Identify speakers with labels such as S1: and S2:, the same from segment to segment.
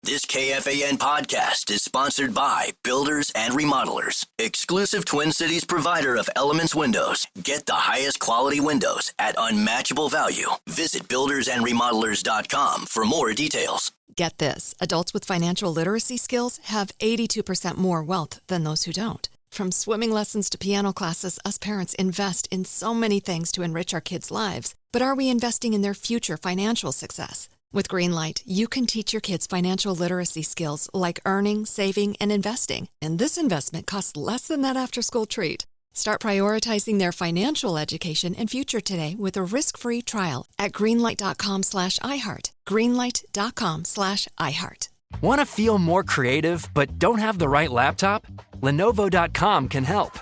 S1: This KFAN podcast is sponsored by Builders and Remodelers, exclusive Twin Cities provider of Elements Windows. Get the highest quality windows at unmatchable value. Visit buildersandremodelers.com for more details.
S2: Get this. Adults with financial literacy skills have 82% more wealth than those who don't. From swimming lessons to piano classes, us parents invest in so many things to enrich our kids' lives. But are we investing in their future financial success? With Greenlight, you can teach your kids financial literacy skills like earning, saving, and investing. And this investment costs less than that after-school treat. Start prioritizing their financial education and future today with a risk-free trial at greenlight.com/iHeart. Greenlight.com/iHeart.
S3: Want to feel more creative but don't have the right laptop? Lenovo.com can help.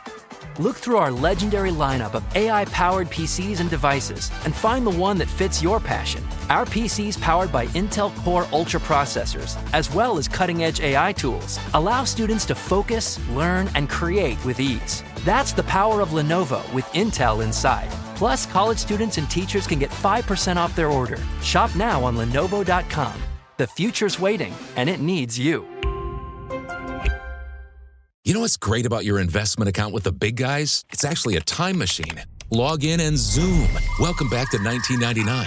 S3: Look through our legendary lineup of AI-powered PCs and devices and find the one that fits your passion. Our PCs powered by Intel Core Ultra processors, as well as cutting-edge AI tools, allow students to focus, learn, and create with ease. That's the power of Lenovo with Intel inside. Plus, college students and teachers can get 5% off their order. Shop now on Lenovo.com. The future's waiting, and it needs you.
S4: You know what's great about your investment account with the big guys? It's actually a time machine. Log in and zoom. Welcome back to 1999.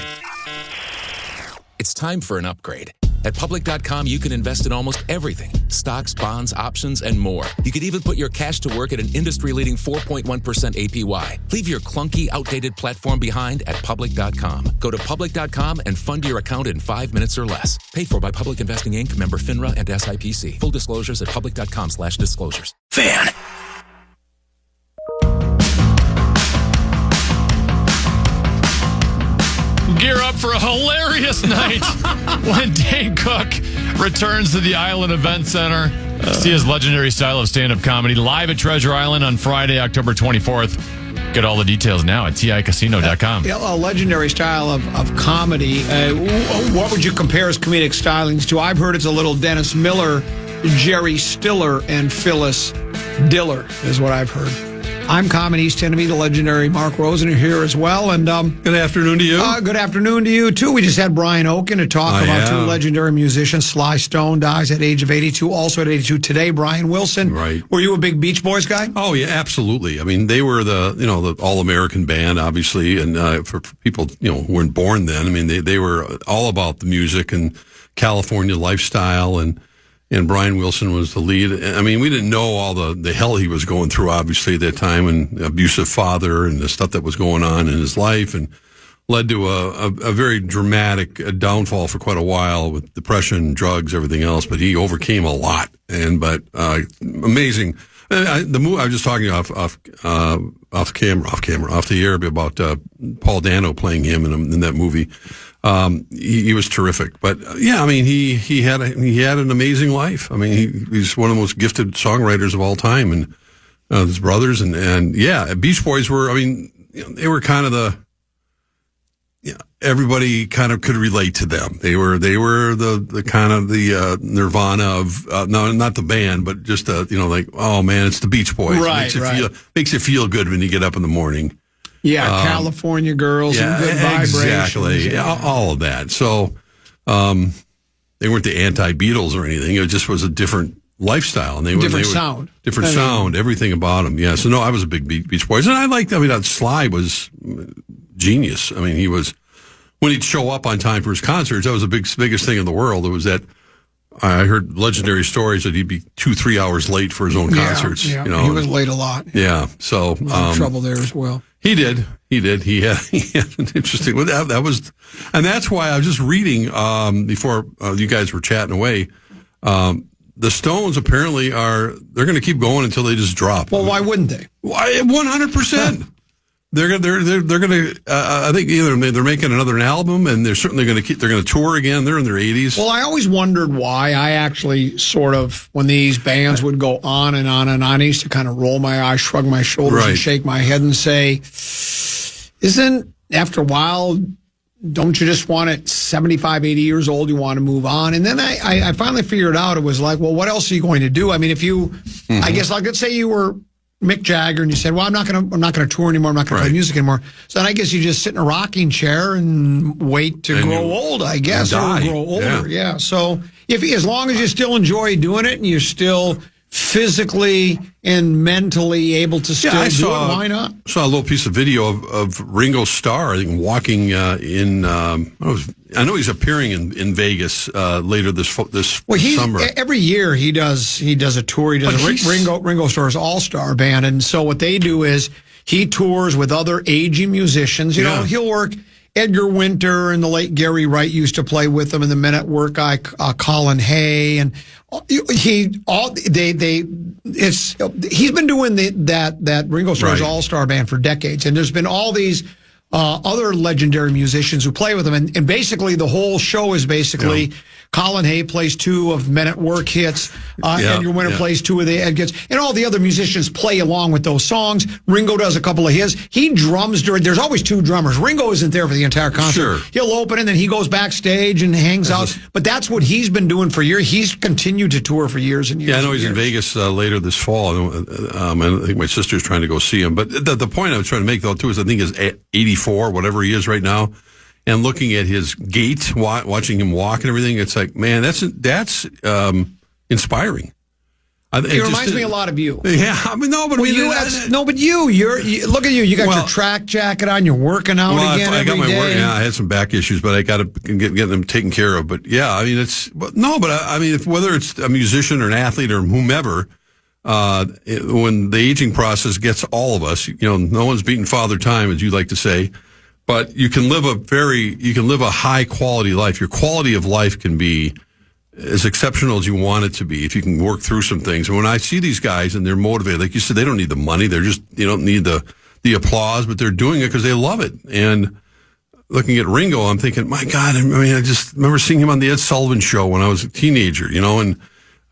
S4: It's time for an upgrade. At Public.com, you can invest in almost everything. Stocks, bonds, options, and more. You could even put your cash to work at an industry-leading 4.1% APY. Leave your clunky, outdated platform behind at Public.com. Go to Public.com and fund your account in 5 minutes or less. Paid for by Public Investing, Inc., member FINRA and SIPC. Full disclosures at Public.com/disclosures.
S1: Fan.
S5: Gear up for a hilarious night when Dane Cook returns to the Island Event Center. See his legendary style of stand-up comedy live at Treasure Island on Friday, October 24th. Get all the details now at TICasino.com.
S6: A legendary style of comedy. What would you compare his comedic stylings to? I've heard it's a little Dennis Miller, Jerry Stiller, and Phyllis Diller is what I've heard. I'm Comedy East Tennessee, the legendary Mark Rosen here as well. And
S7: good afternoon to you.
S6: Good afternoon to you, too. We just had Brian Oaken to talk about two legendary musicians. Sly Stone dies at age of 82. Also at 82 today, Brian Wilson.
S7: Right.
S6: Were you a big Beach Boys guy?
S7: Oh, yeah, absolutely. I mean, they were the all-American band, obviously. And for people, who weren't born then, I mean, they were all about the music and California lifestyle, and Brian Wilson was the lead. I mean, we didn't know all the hell he was going through, obviously, at that time, and abusive father and the stuff that was going on in his life, and led to a very dramatic downfall for quite a while with depression, drugs, everything else. But he overcame a lot. But amazing. I was just talking off the air about Paul Dano playing him in that movie. He was terrific, but yeah, I mean, he had an amazing life. I mean, he's one of the most gifted songwriters of all time, and his brothers and yeah, Beach Boys were. I mean, they were kind of everybody kind of could relate to them. They were the kind of the Nirvana of no, not the band, but just like, oh man, it's the Beach Boys.
S6: Right,
S7: makes you feel good when you get up in the morning.
S6: Yeah, California Girls and Good Vibrations.
S7: Exactly, all of that. So they weren't the anti-Beatles or anything. It just was a different lifestyle. And
S6: different sound.
S7: Different sound, everything about them. Yeah, so no, I was a big Beach Boys. And Sly was genius. I mean, he was, when he'd show up on time for his concerts, that was the biggest thing in the world. It was that, I heard legendary stories that he'd be 2-3 hours late for his own concerts.
S6: Yeah, he was late a lot.
S7: Yeah, so
S6: trouble there as well.
S7: He did. He had an interesting. That was, and that's why I was just reading before you guys were chatting away. The Stones apparently they're going to keep going until they just drop.
S6: Well, why wouldn't they?
S7: Why 100%. They're going to. I think either they're making another album, and they're certainly going to they're going to tour again. They're in their 80s.
S6: Well, I always wondered why. I actually sort of, when these bands would go on and on and on, I used to kind of roll my eyes, shrug my shoulders, and shake my head and say, "Isn't after a while? Don't you just want at 75, 80 years old, you want to move on?" And then I finally figured out it was like, well, what else are you going to do? I mean, if you, I guess, like, let's say you were Mick Jagger and you said, well, I'm not going to tour anymore. I'm not going to play music anymore. So then I guess you just sit in a rocking chair and wait to grow old, I guess.
S7: Die.
S6: Or grow older. Yeah. So as long as you still enjoy doing it and you're still physically and mentally able to still do it, why not?
S7: I saw a little piece of video of Ringo Starr, I think, walking I know he's appearing in Vegas later this summer.
S6: Every year he does a tour. He does Ringo Starr's All-Star Band, and so what they do is he tours with other aging musicians. You know, he'll work. Edgar Winter and the late Gary Wright used to play with him, and the Men at Work guy Colin Hay, and he's been doing that Ringo Starr's All-Star Band for decades, and there's been all these other legendary musicians who play with him, and basically the whole show is basically Colin Hay plays 2 of Men at Work hits, Edgar Winter plays 2 of the Ed hits, and all the other musicians play along with those songs. Ringo does a couple of his. He drums there's always 2 drummers. Ringo isn't there for the entire concert. Sure. He'll open and then he goes backstage and hangs out. But that's what he's been doing for years. He's continued to tour for years and years.
S7: Yeah, I know he's in Vegas later this fall. I think my sister's trying to go see him. But the point I was trying to make, though, too, is I think he's 84, whatever he is right now. And looking at his gait, watching him walk and everything, it's like, man, that's inspiring.
S6: It reminds me a lot of you.
S7: Yeah, I mean, no, but
S6: you look at you. You got your track jacket on. You're working out again
S7: I got
S6: every
S7: my work.
S6: day.
S7: Yeah, I had some back issues, but I got to get them taken care of. But yeah, I mean, whether it's a musician or an athlete or whomever, when the aging process gets all of us, no one's beating Father Time, as you like to say. But you can live a high quality life. Your quality of life can be as exceptional as you want it to be if you can work through some things. And when I see these guys and they're motivated, like you said, they don't need the money. They don't need the applause, but they're doing it because they love it. And looking at Ringo, I'm thinking, my God, I just remember seeing him on the Ed Sullivan Show when I was a teenager, and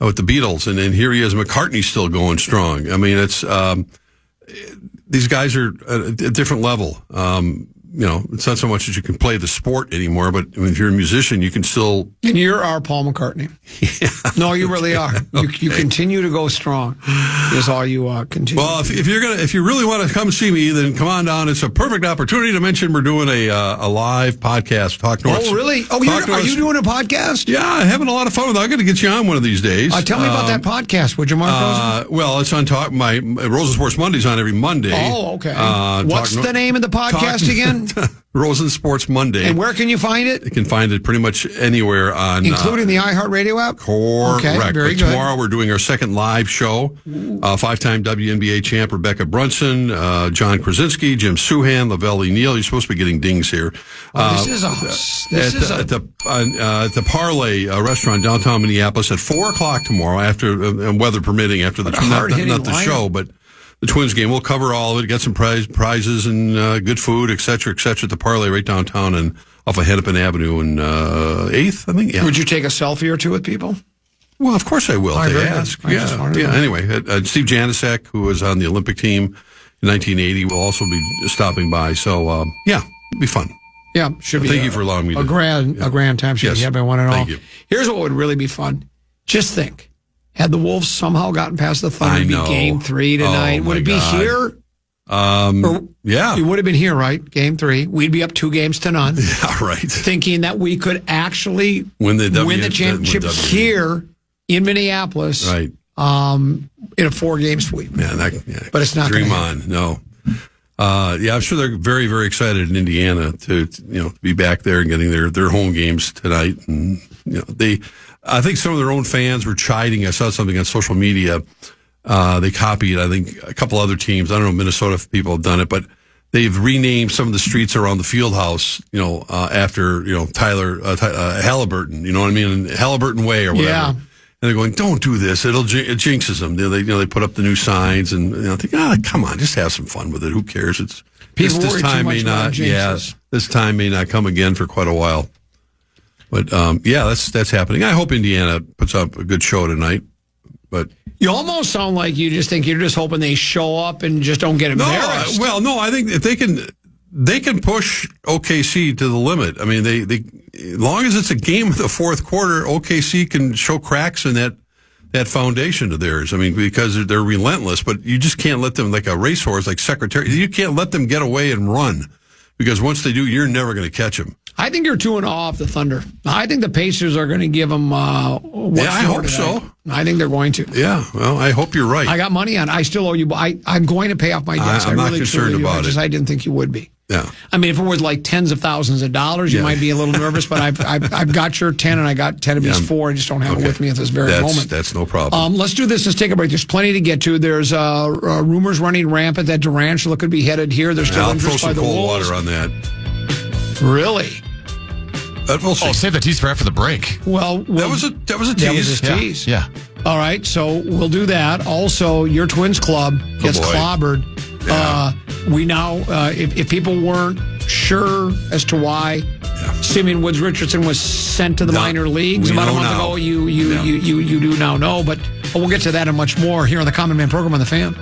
S7: with the Beatles. And then here he is, McCartney's still going strong. I mean, it's, these guys are at a different level. It's not so much that you can play the sport anymore, but if you're a musician, you can still. And
S6: you're our Paul McCartney. Yeah. No, you really are. Okay. You continue to go strong. Is all you continue.
S7: Well, if you really want to come see me, then come on down. It's a perfect opportunity to mention we're doing a live podcast. Talk North.
S6: Oh, really? Oh, are you doing a podcast?
S7: Yeah, I'm having a lot of fun with it. I'm going to get you on one of these days.
S6: Tell me about that podcast, would you, Mark Rosen?
S7: Well, it's on my Rosen Sports Monday's on every Monday.
S6: Oh, okay. What's the name of the podcast again?
S7: Rosen Sports Monday.
S6: And where can you find it?
S7: You can find it pretty much anywhere on...
S6: Including the iHeartRadio app?
S7: Correct.
S6: Okay, very good.
S7: Tomorrow we're doing our second live show. 5-time WNBA champ Rebecca Brunson, John Krasinski, Jim Suhan, Lavelle Neal. You're supposed to be getting dings here.
S6: At
S7: the Parlay restaurant downtown Minneapolis at 4 o'clock tomorrow, after weather permitting, after not the show, but... the Twins game. We'll cover all of it, get some prizes and good food, et cetera, at the Parlay right downtown and off of Hennepin Avenue and 8th, I think. Yeah.
S6: Would you take a selfie or two with people?
S7: Well, of course I will. They ask. Yeah. Anyway, Steve Janicek, who was on the Olympic team in 1980, will also be stopping by. So, it'll be fun.
S6: Yeah, should be.
S7: Thank you for allowing me
S6: a grand time. Should be having one and all.
S7: Thank you.
S6: Here's what would really be fun. Just think. Had the Wolves somehow gotten past the Thunder, it'd be Game 3 tonight. Would it be here?
S7: Yeah.
S6: It would have been here, right? Game 3. We'd be up 2-0.
S7: Yeah, right.
S6: Thinking that we could actually win the championship here in Minneapolis,
S7: right?
S6: In a 4-game sweep.
S7: Man,
S6: but it's not.
S7: Dream on, no. I'm sure they're very, very excited in Indiana to be back there and getting their home games tonight, and I think some of their own fans were chiding. I saw something on social media. They copied, I think, a couple other teams. I don't know, Minnesota people have done it, but they've renamed some of the streets around the field house, after, Tyler Halliburton, you know what I mean? Halliburton Way or whatever. Yeah. And they're going, don't do this. It jinxes them. They put up the new signs and think, come on, just have some fun with it. Who cares? This time may not. Yeah, this time may not come again for quite a while. But that's happening. I hope Indiana puts up a good show tonight. But
S6: you almost sound like you just think you're just hoping they show up and just don't get embarrassed.
S7: No, I think if they can push OKC to the limit. I mean, they as long as it's a game of the fourth quarter, OKC can show cracks in that that foundation of theirs. I mean, because they're relentless, but you just can't let them, like a racehorse, like Secretary, you can't let them get away and run, because once they do, you're never going to catch them.
S6: I think you're 2-0 off the Thunder. I think the Pacers are going to give them
S7: I hope so.
S6: I think they're going to.
S7: Yeah, well, I hope you're right.
S6: I got money on it. I still owe you. I'm going to pay off my debts.
S7: I'm not concerned about it.
S6: I didn't think you would be.
S7: Yeah.
S6: I mean, if it was like tens of thousands of dollars, you might be a little nervous, but I've got your 10 and I got 10 of his 4. I just don't have it with me at this very moment.
S7: That's no problem.
S6: Let's do this. Let's take a break. There's plenty to get to. There's rumors running rampant that Durant could be headed here. There's still interest by the Wolves.
S7: I'll throw some cold water on that.
S6: Really?
S7: We'll see.
S5: Save the tease for after the break.
S6: Well,
S7: that was a tease.
S6: That was his tease.
S5: Yeah.
S6: All right, so we'll do that. Also, your Twins club gets clobbered.
S7: Yeah.
S6: We now, if people weren't sure as to why Simeon Woods Richardson was sent to the minor leagues about a month ago, you do now know. But we'll get to that and much more here on the Common Man program on the Fan.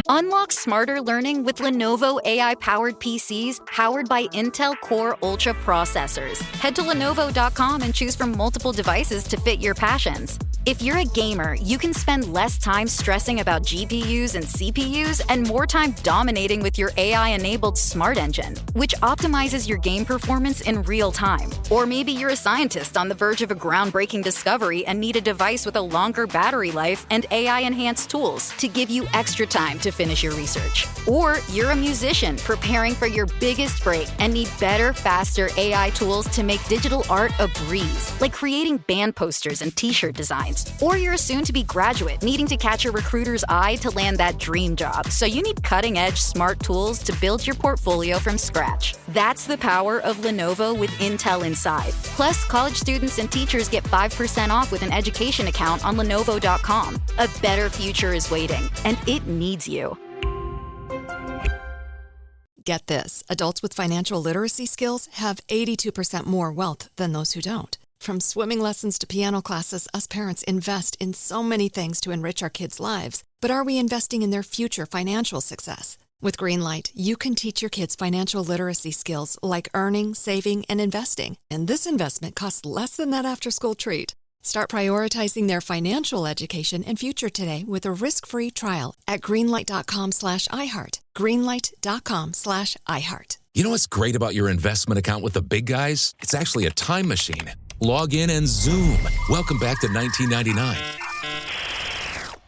S8: Unlock smarter learning with Lenovo AI-powered PCs powered by Intel Core Ultra processors. Head to Lenovo.com and choose from multiple devices to fit your passions. If you're a gamer, you can spend less time stressing about GPUs and CPUs and more time dominating with your AI-enabled Smart Engine, which optimizes your game performance in real time. Or maybe you're a scientist on the verge of a groundbreaking discovery and need a device with a longer battery life and AI-enhanced tools to give you extra time to finish your research. Or you're a musician preparing for your biggest break and need better, faster AI tools to make digital art a breeze, like creating band posters and t-shirt designs. Or you're a soon-to-be graduate needing to catch a recruiter's eye to land that dream job, so you need cutting-edge smart tools to build your portfolio from scratch. That's the power of Lenovo with Intel inside. Plus, college students and teachers get 5% off with an education account on Lenovo.com. A better future is waiting, and it needs you.
S2: Get this. Adults with financial literacy skills have 82% more wealth than those who don't. From swimming lessons to piano classes, us parents invest in so many things to enrich our kids' lives. But are we investing in their future financial success? With Greenlight, you can teach your kids financial literacy skills like earning, saving, and investing. And this investment costs less than that after-school treat. Start prioritizing their financial education and future today with a risk-free trial at greenlight.com/iHeart. Greenlight.com/iHeart.
S4: You know what's great about your investment account with the big guys? It's actually a time machine. Log in and zoom. Welcome back to 1999.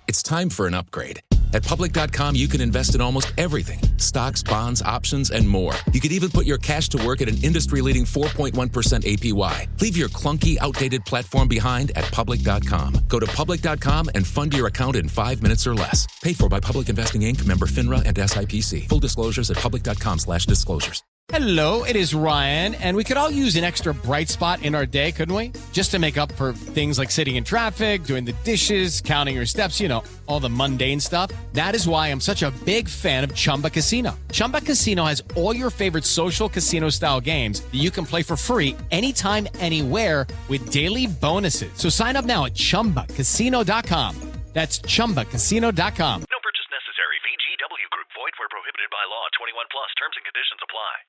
S4: It's time for an upgrade. At public.com, you can invest in almost everything. Stocks, bonds, options, and more. You could even put your cash to work at an industry-leading 4.1% APY. Leave your clunky, outdated platform behind at public.com. Go to public.com and fund your account in 5 minutes or less. Paid for by Public Investing Inc., member FINRA and SIPC. Full disclosures at public.com/disclosures.
S9: Hello, it is Ryan, and we could all use an extra bright spot in our day, couldn't we? Just to make up for things like sitting in traffic, doing the dishes, counting your steps, you know, all the mundane stuff. That is why I'm such a big fan of Chumba Casino. Chumba Casino has all your favorite social casino-style games that you can play for free anytime, anywhere with daily bonuses. So sign up now at ChumbaCasino.com. That's ChumbaCasino.com.
S10: No purchase necessary. VGW Group. Void where prohibited by law. 21 plus. Terms and conditions apply.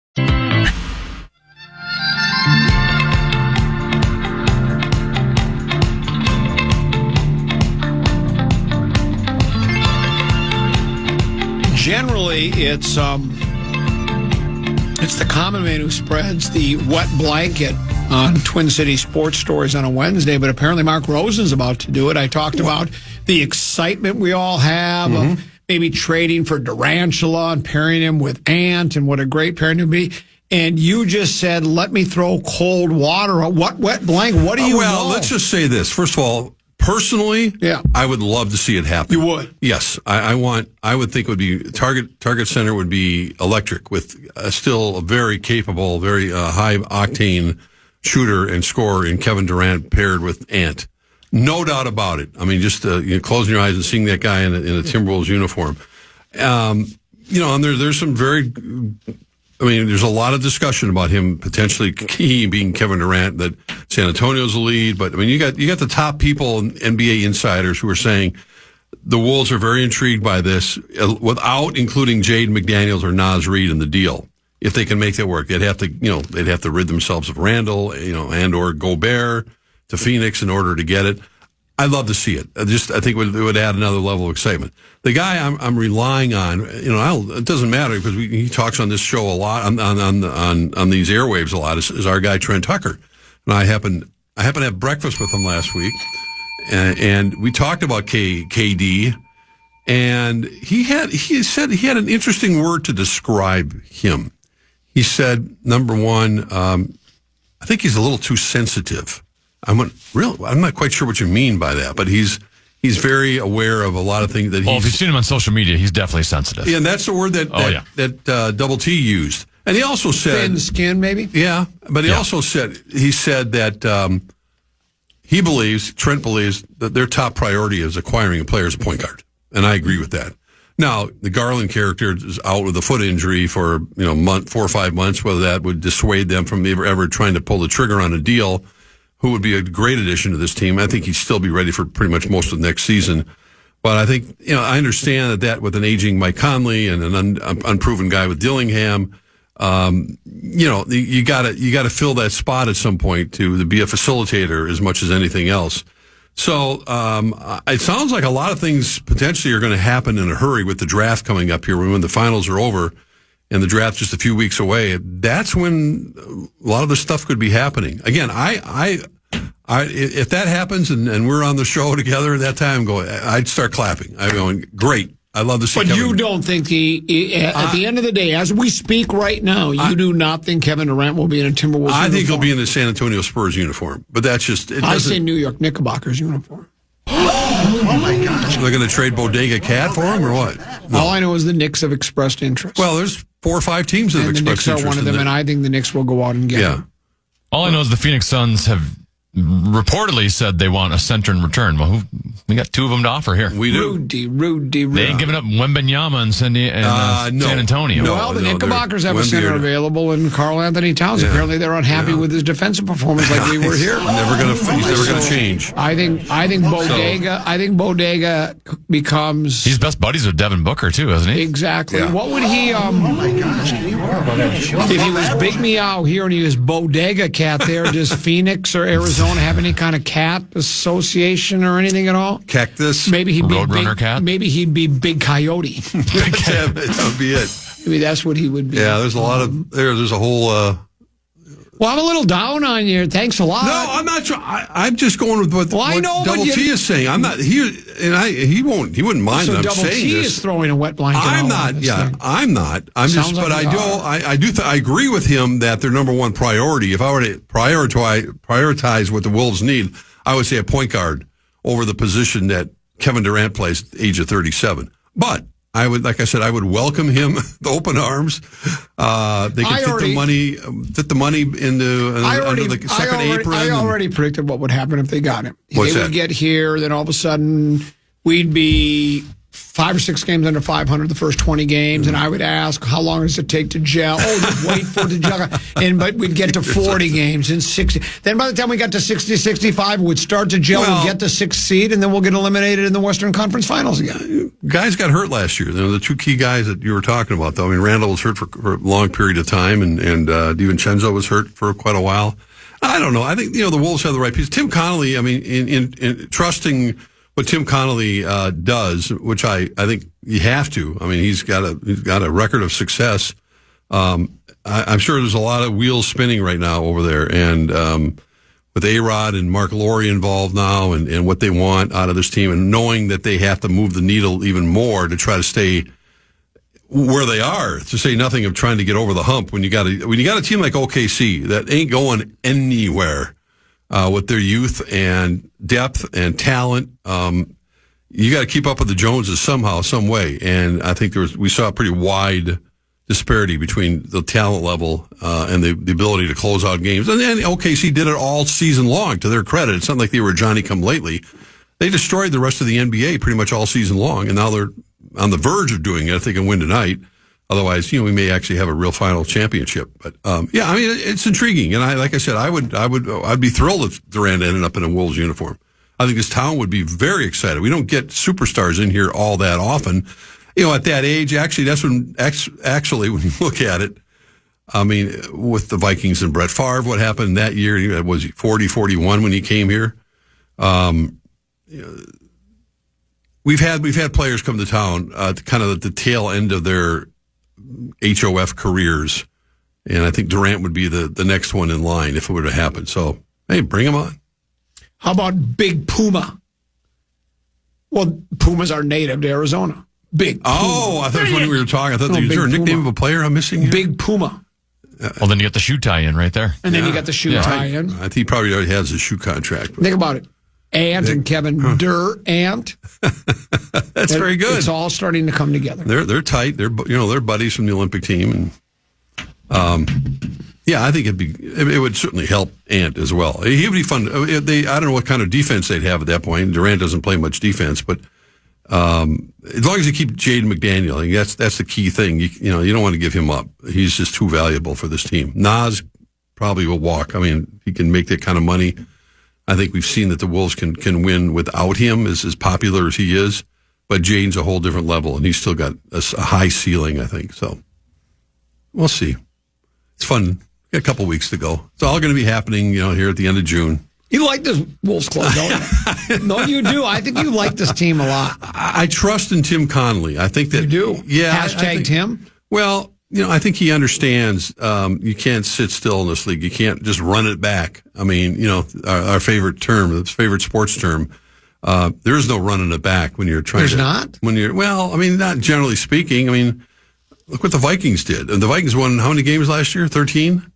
S6: Generally, it's the common man who spreads the wet blanket on Twin City sports stories on a Wednesday, but apparently Mark Rosen's about to do it. I talked about the excitement we all have of maybe trading for Durant and pairing him with Ant and what a great pairing it would be. And you just said, let me throw cold water on what wet blanket? What do you know?
S7: Let's just say this. First of all, personally, I would love to see it happen.
S6: You would?
S7: Yes. I would think it would be Target Center would be electric with still a very capable, very high octane shooter and scorer in Kevin Durant paired with Ant. No doubt about it. I mean, just closing your eyes and seeing that guy in a Timberwolves uniform. And there's some very, there's a lot of discussion about him potentially key being Kevin Durant, that San Antonio's the lead. But you got the top people, NBA insiders, who are saying the Wolves are very intrigued by this, without including Jaden McDaniels or Naz Reid in the deal. If they can make that work, they'd have to rid themselves of Randall, and or Gobert. to Phoenix in order to get it. I'd love to see it. I think it would add another level of excitement. The guy I'm relying on, it doesn't matter because he talks on this show a lot, on these airwaves a lot, is our guy Trent Tucker. And I happen to have breakfast with him last week, and we talked about KD, and he said he had an interesting word to describe him. He said, number one, I think he's a little too sensitive. I'm not quite sure what you mean by that, but he's very aware of a lot of things that
S5: if you've seen him on social media, he's definitely sensitive.
S7: Yeah, and that's the word that Double T used. And he also said
S6: thin skin, maybe.
S7: Yeah, but he also said that Trent believes that their top priority is acquiring a player as a point guard, and I agree with that. Now, the Garland character is out with a foot injury for 4 or 5 months. Whether that would dissuade them from ever trying to pull the trigger on a deal, who would be a great addition to this team. I think he'd still be ready for pretty much most of the next season. But I think I understand that with an aging Mike Conley and an unproven guy with Dillingham, you got to fill that spot at some point to be a facilitator as much as anything else. So it sounds like a lot of things potentially are going to happen in a hurry with the draft coming up here when the finals are over and the draft just a few weeks away. That's when a lot of this stuff could be happening. Again, if that happens and we're on the show together at that time, I'd start clapping. I'm going, great. I love to see
S6: But
S7: Kevin.
S6: you don't think at the end of the day, as we speak right now, you do not think Kevin Durant will be in a Timberwolves uniform?
S7: I think he'll be in the San Antonio Spurs uniform, but that's just...
S6: I say New York Knickerbockers uniform.
S7: Oh my gosh. They're going to trade Bodega Cat for him or what? No.
S6: All I know is the Knicks have expressed interest.
S7: Well, there's 4 or 5 teams that have expressed interest.
S6: The Knicks are one of them, and I think the Knicks will go out and get him.
S5: All I know is the Phoenix Suns have reportedly said they want a center in return. Well, we got 2 of them to offer here.
S7: We do.
S6: Rudy.
S5: They ain't giving up Wembenyama and San Antonio.
S6: Well, the Knickerbockers have a center available in Karl Anthony Towns. Yeah. Apparently, they're unhappy with his defensive performance, like we were here.
S7: He's never going to change.
S6: I think Bodega becomes.
S5: He's best buddies with Devin Booker too, isn't he?
S6: Exactly. Yeah. What would he? Oh my gosh! If he was Big Meow here and he was Bodega Cat there, does Phoenix or Arizona have any kind of cat association or anything at all?
S7: Cactus.
S6: Maybe he'd be
S5: Roadrunner Cat.
S6: Maybe he'd be Big Coyote.
S7: That would be it.
S6: Maybe that's what he would be.
S7: Yeah, there's a lot of there's a whole.
S6: Well, I'm a little down on you. Thanks a lot.
S7: No, I'm not trying. I'm just going with what Double T is saying. I'm not here, and he wouldn't mind.
S6: So
S7: that I'm
S6: Double
S7: saying
S6: T
S7: this.
S6: is throwing a wet blanket.
S7: I'm not. Yeah, I'm not. I'm just. But I agree with him that their number one priority. If I were to prioritize what the Wolves need, I would say a point guard over the position that Kevin Durant plays at the age of 37. But I would, like I said, I would welcome him with open arms. They could fit the money into under the second apron.
S6: I already predicted what would happen if they got him.
S7: What's
S6: they would get here, then all of a sudden we'd be 5 or 6 games under 500 the first 20 games, and I would ask, how long does it take to gel? Oh, just wait for it to gel. But we'd get to 40 games and 60. Then by the time we got to 60, 65, we'd start to gel, we'd get the 6th seed, and then we'll get eliminated in the Western Conference Finals again.
S7: Guys got hurt last year. The 2 key guys that you were talking about, though. I mean, Randall was hurt for a long period of time, and DiVincenzo was hurt for quite a while. I don't know. I think, the Wolves have the right piece. Tim Connolly, I mean, in trusting what Tim Connolly does, which I think you have to. I mean, he's got a record of success. I'm sure there's a lot of wheels spinning right now over there, and with A-Rod and Mark Lowry involved now, and what they want out of this team, and knowing that they have to move the needle even more to try to stay where they are, to say nothing of trying to get over the hump. When you got a team like OKC that ain't going anywhere. With their youth and depth and talent, you got to keep up with the Joneses somehow, some way. And I think we saw a pretty wide disparity between the talent level and the ability to close out games. And then OKC did it all season long, to their credit. It's not like they were Johnny-come-lately. They destroyed the rest of the NBA pretty much all season long, and now they're on the verge of doing it if they can win tonight. Otherwise, we may actually have a real final championship. But I mean, it's intriguing, and like I said, I'd be thrilled if Durant ended up in a Wolves uniform. I think this town would be very excited. We don't get superstars in here all that often. At that age, actually, that's when when you look at it, I mean, with the Vikings and Brett Favre, what happened that year? Was he 40, 41 when he came here? We've had players come to town kind of at the tail end of their HOF careers, and I think Durant would be the next one in line if it were to happen. So, hey, bring him on.
S6: How about Big Puma? Well, Pumas are native to Arizona. Big Puma.
S7: Oh, I thought it was when we were talking. I thought, is there a nickname of a player I'm missing here?
S6: Big Puma.
S5: Well, then you got the shoe tie-in right there.
S6: And then you got the shoe tie-in.
S7: I think he probably already has a shoe contract.
S6: Think about it. Ant and Kevin Durant.
S7: That's very good.
S6: It's all starting to come together.
S7: They're tight. They're buddies from the Olympic team, and I think it would certainly help Ant as well. He would be fun. I don't know what kind of defense they'd have at that point. Durant doesn't play much defense, but as long as you keep Jaden McDaniel, I think that's the key thing. You don't want to give him up. He's just too valuable for this team. Nas probably will walk. I mean, he can make that kind of money. I think we've seen that the Wolves can win without him, as popular as he is. But Jaden's a whole different level, and he's still got a high ceiling, I think. So we'll see. It's fun. Got a couple weeks to go. It's all going to be happening, here at the end of June.
S6: You like this Wolves club, don't you? No, you do. I think you like this team a lot.
S7: I trust in Tim Connolly. I think that
S6: you do.
S7: Yeah.
S6: Hashtag Tim.
S7: Well, I think he understands you can't sit still in this league. You can't just run it back. I mean, our favorite term, favorite sports term, there is no running it back when you're trying
S6: There's not?
S7: Not generally speaking. I mean, look what the Vikings did. And the Vikings won how many games last year? 13?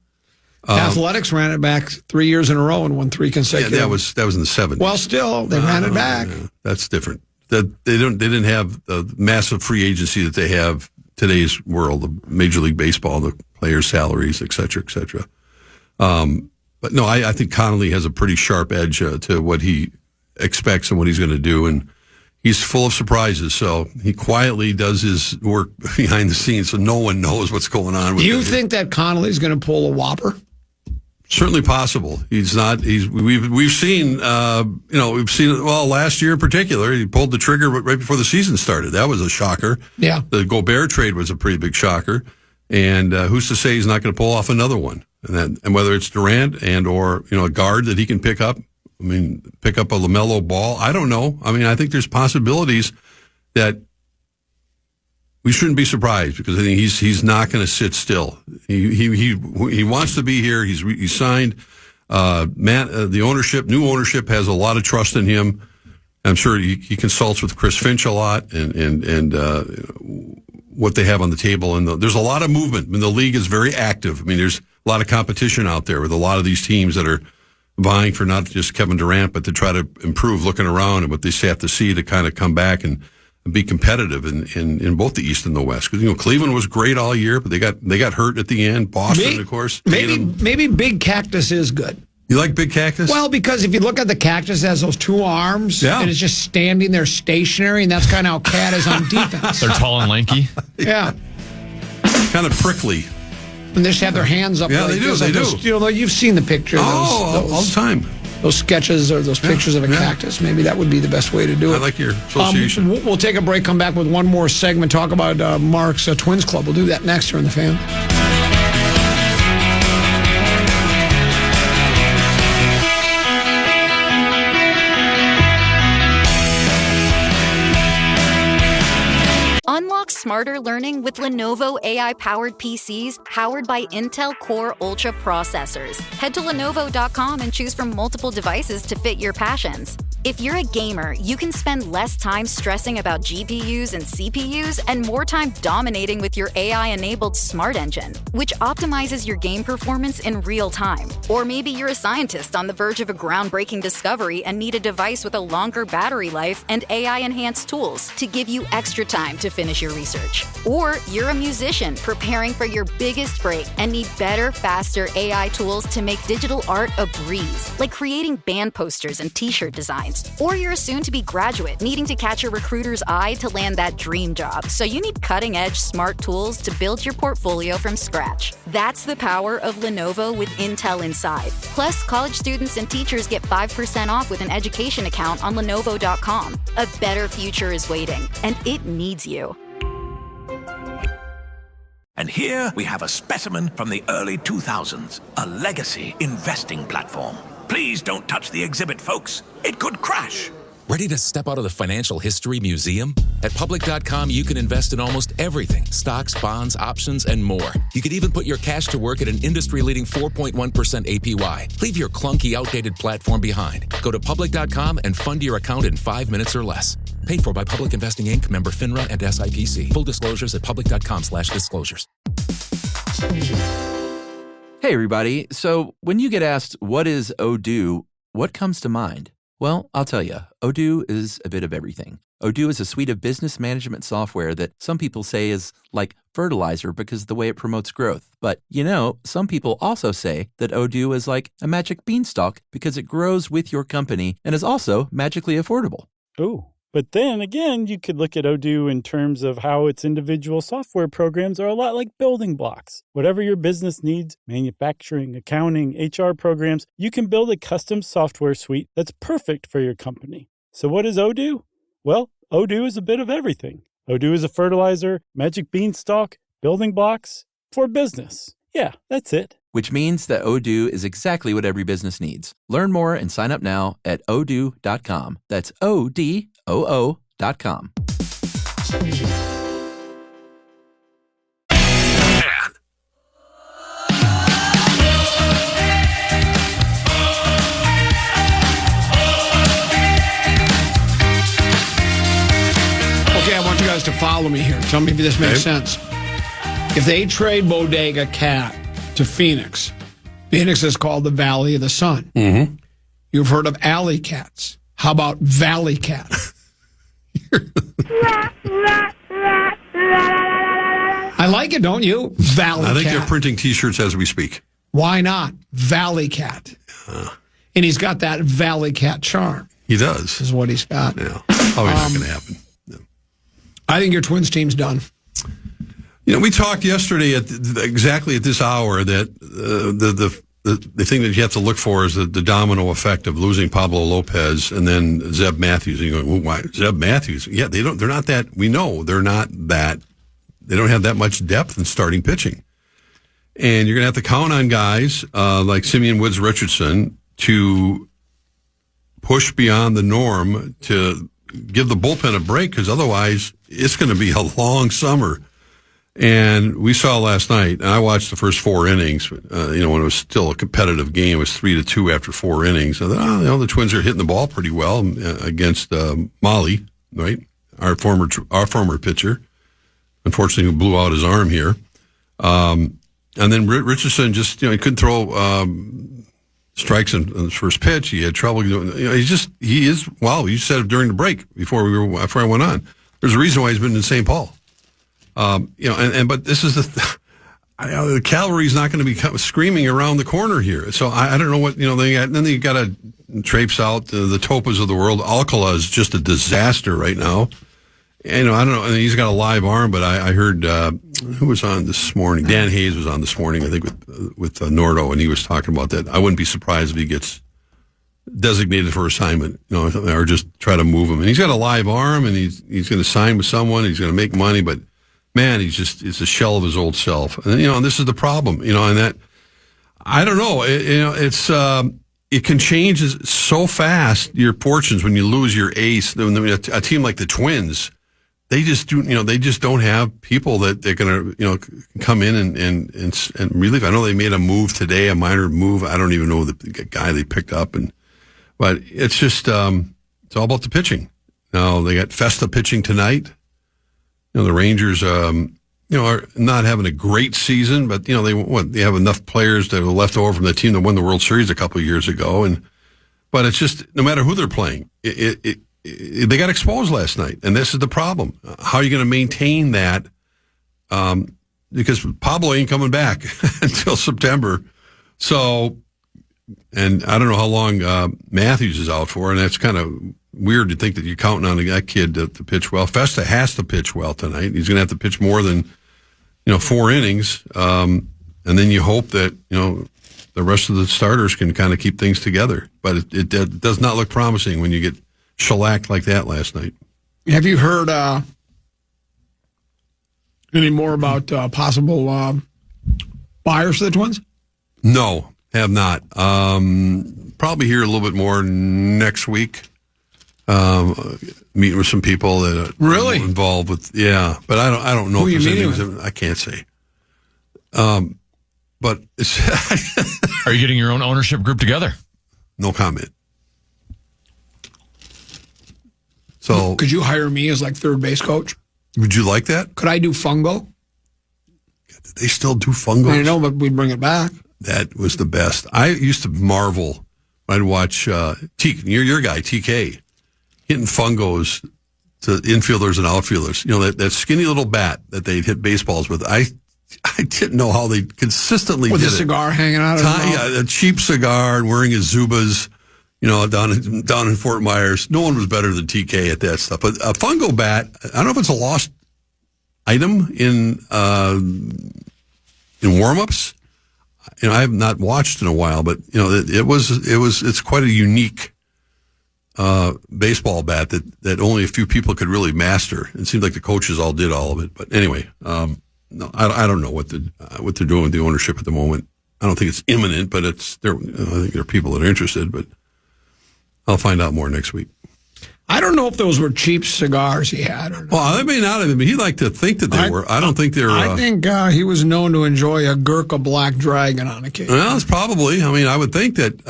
S6: Athletics ran it back 3 years in a row and won 3 consecutive.
S7: Yeah, that was in the 70s.
S6: Well, still, they ran it back.
S7: Yeah, that's different. They didn't have the massive free agency that they have today's world of Major League Baseball, the players' salaries, et cetera, et cetera. But no, I think Connolly has a pretty sharp edge to what he expects and what he's going to do, and he's full of surprises. So he quietly does his work behind the scenes, so no one knows what's going on.
S6: Do you think that Connolly's going to pull a whopper?
S7: Certainly possible. He's not. We've seen. We've seen. Well, last year in particular, he pulled the trigger right before the season started. That was a shocker.
S6: Yeah.
S7: The Gobert trade was a pretty big shocker, and who's to say he's not going to pull off another one? And whether it's Durant or a guard that he can pick up. I mean, pick up a LaMelo Ball. I don't know. I mean, I think there's possibilities that we shouldn't be surprised, because I think he's not going to sit still. He wants to be here. He's signed. The new ownership has a lot of trust in him. I'm sure he consults with Chris Finch a lot and what they have on the table. And there's a lot of movement. I mean, the league is very active. I mean, there's a lot of competition out there with a lot of these teams that are vying for not just Kevin Durant, but to try to improve, looking around and what they have to see to kind of come back and be competitive in both the East and the West. Because Cleveland was great all year, but they got hurt at the end. Boston, of course.
S6: Maybe Big Cactus is good.
S7: You like Big Cactus?
S6: Well, because if you look at the Cactus, it has those 2 arms, and it's just standing there stationary, and that's kind of how Cat is on defense.
S5: They're tall and lanky.
S6: Yeah.
S7: Kind of prickly.
S6: And they just have their hands up.
S7: Yeah,
S6: like
S7: they do.
S6: this,
S7: They
S6: like
S7: do.
S6: those, you've seen the picture.
S7: All the time.
S6: Those sketches or those pictures of a cactus. Maybe that would be the best way to do it.
S7: I like your association.
S6: We'll take a break, come back with one more segment, talk about Mark's Twins Club. We'll do that next here on The Fan.
S8: Unlock smarter learning with Lenovo AI-powered PCs powered by Intel Core Ultra processors. Head to Lenovo.com and choose from multiple devices to fit your passions. If you're a gamer, you can spend less time stressing about GPUs and CPUs and more time dominating with your AI-enabled Smart Engine, which optimizes your game performance in real time. Or maybe you're a scientist on the verge of a groundbreaking discovery and need a device with a longer battery life and AI-enhanced tools to give you extra time to finish your research. Or you're a musician preparing for your biggest break and need better, faster AI tools to make digital art a breeze, like creating band posters and t-shirt designs. Or you're a soon-to-be graduate needing to catch a recruiter's eye to land that dream job, so you need cutting-edge smart tools to build your portfolio from scratch. That's the power of Lenovo with Intel inside. Plus, college students and teachers get 5% off with an education account on Lenovo.com. A better future is waiting, and it needs you.
S11: And here we have a specimen from the early 2000s, a legacy investing platform. Please don't touch the exhibit, folks. It could crash.
S4: Ready to step out of the financial history museum? At Public.com, you can invest in almost everything. Stocks, bonds, options, and more. You could even put your cash to work at an industry-leading 4.1% APY. Leave your clunky, outdated platform behind. Go to Public.com and fund your account in 5 minutes or less. Paid for by Public Investing Inc., member FINRA and SIPC. Full disclosures at Public.com/disclosures.
S12: Hey, everybody. So when you get asked, what is Odoo, what comes to mind? Well, I'll tell you, Odoo is a bit of everything. Odoo is a suite of business management software that some people say is like fertilizer because of the way it promotes growth. But, some people also say that Odoo is like a magic beanstalk because it grows with your company and is also magically affordable.
S13: Ooh. But then again, you could look at Odoo in terms of how its individual software programs are a lot like building blocks. Whatever your business needs, manufacturing, accounting, HR programs, you can build a custom software suite that's perfect for your company. So what is Odoo? Well, Odoo is a bit of everything. Odoo is a fertilizer, magic beanstalk, building blocks for business. Yeah, that's it.
S12: Which means that Odoo is exactly what every business needs. Learn more and sign up now at odoo.com. That's ODOO.com.
S6: Okay, I want you guys to follow me here. Tell me if this makes sense. If they trade Bodega Cat to Phoenix, Phoenix is called the Valley of the Sun.
S7: Mm-hmm.
S6: You've heard of alley cats. How about Valley Cat? I like it, don't you? Valley Cat.
S7: I think they're printing T-shirts as we speak.
S6: Why not? Valley Cat. And he's got that Valley Cat charm.
S7: He does.
S6: Is what he's got.
S7: Yeah. Probably not going to happen. No.
S6: I think your Twins team's done.
S7: We talked yesterday exactly at this hour that the thing that you have to look for is the domino effect of losing Pablo Lopez and then Zeb Matthews. And you're going, well, why Zeb Matthews? Yeah, they're not that. We know they're not that. They don't have that much depth in starting pitching, and you're going to have to count on guys like Simeon Woods Richardson to push beyond the norm to give the bullpen a break, because otherwise it's going to be a long summer. And we saw last night, and I watched the first 4 innings, when it was still a competitive game. It was 3-2 after 4 innings. I thought, the Twins are hitting the ball pretty well against Molly, right? Our former pitcher, unfortunately, who blew out his arm here. And then Richardson just, he couldn't throw strikes in the first pitch. He had trouble doing. You said it during the break before I went on. There's a reason why he's been in St. Paul. But this is the cavalry's not going to be screaming around the corner here. So I don't know what, then you got to traipse out the Topas of the world. Alcala is just a disaster right now. And I don't know. And he's got a live arm, but I heard, who was on this morning? Dan Hayes was on this morning, I think with Nordo, and he was talking about that. I wouldn't be surprised if he gets designated for assignment, or just try to move him. And he's got a live arm, and he's going to sign with someone. He's going to make money, but man, it's a shell of his old self. And, and this is the problem, and that, I don't know, it can change so fast, your fortunes, when you lose your ace. A team like the Twins, they just don't have people that they're going to, come in and relieve. I know they made a move today, a minor move. I don't even know the guy they picked up, but it's just, it's all about the pitching. Now they got Festa pitching tonight. The Rangers, are not having a great season, but they have enough players that were left over from the team that won the World Series a couple of years ago, but it's just no matter who they're playing, they got exposed last night, and this is the problem. How are you going to maintain that? Because Pablo ain't coming back until September, so, and I don't know how long Matthews is out for, and that's kind of weird to think that you're counting on that kid to pitch well. Festa has to pitch well tonight. He's going to have to pitch more than, 4 innings. And then you hope that, the rest of the starters can kind of keep things together. But it does not look promising when you get shellacked like that last night.
S6: Have you heard Any more about possible buyers for the Twins?
S7: No, have not. Probably hear a little bit more next week. Meeting with some people that are involved with, but I don't know.
S6: Who
S7: if
S6: are you
S7: there's
S6: meeting with?
S7: I can't say. But it's
S5: Are you getting your own ownership group together?
S7: No comment. So,
S6: could you hire me as like third base coach?
S7: Would you like that?
S6: Could I do fungo?
S7: They still do fungo.
S6: I know, but we'd bring it back.
S7: That was the best. I used to marvel. I'd watch your guy TK hitting fungos to infielders and outfielders. You know, that skinny little bat that they'd hit baseballs with. I didn't know how they consistently
S6: with
S7: did
S6: a cigar hanging out of his mouth.
S7: Yeah, a cheap cigar and wearing his Zubas. You know, down in Fort Myers, no one was better than TK at that stuff. But a fungo bat, I don't know if it's a lost item in warm-ups. You know, I have not watched in a while, but you know, it's quite a unique baseball bat that only a few people could really master. It seemed like the coaches all did all of it. But anyway, no, I don't know what they're doing with the ownership at the moment. I don't think it's imminent, but I think there are people that are interested, but I'll find out more next week.
S6: I don't know if those were cheap cigars he had or not.
S7: Well, they may not have been, but he liked to think that they were. I don't think they're...
S6: I think he was known to enjoy a Gurkha Black Dragon on occasion.
S7: Well, it's probably. I mean, I would think that...